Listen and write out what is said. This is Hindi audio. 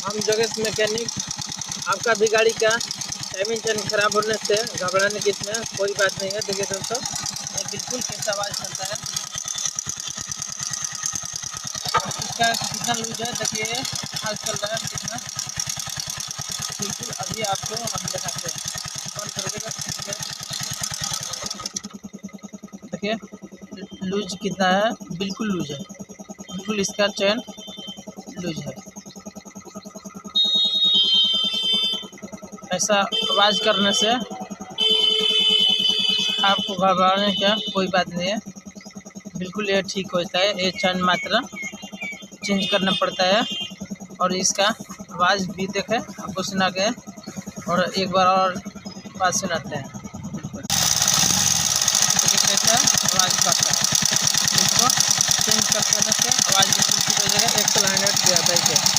हम जगत मैकेनिक। आपका भी गाड़ी का टाइमिंग चेन खराब होने से घबराने की इसमें कोई बात नहीं है। देखिए दोस्तों, ये बिल्कुल कैसा आवाज़ करता है, इसका कितना लूज है देखिए, आवाज़ चल रहा है कितना। बिल्कुल अभी आपको हम दिखाते हैं, कौन करेगा। देखिए लूज कितना है, बिल्कुल लूज है, बिल्कुल इसका चैन लूज है। ऐसा आवाज़ करने से आपको घबराने का कोई बात नहीं है, बिल्कुल ये ठीक होता है। ये चैन मात्रा चेंज करना पड़ता है और इसका आवाज़ भी देखें आपको सुना के, और एक बार और बात सुनाते हैं। बिल्कुल देखिए कैसा आवाज़ करता है, इसको चेंज करने से आवाज़ बिल्कुल ठीक हो जाएगा। 100 किया था इसे।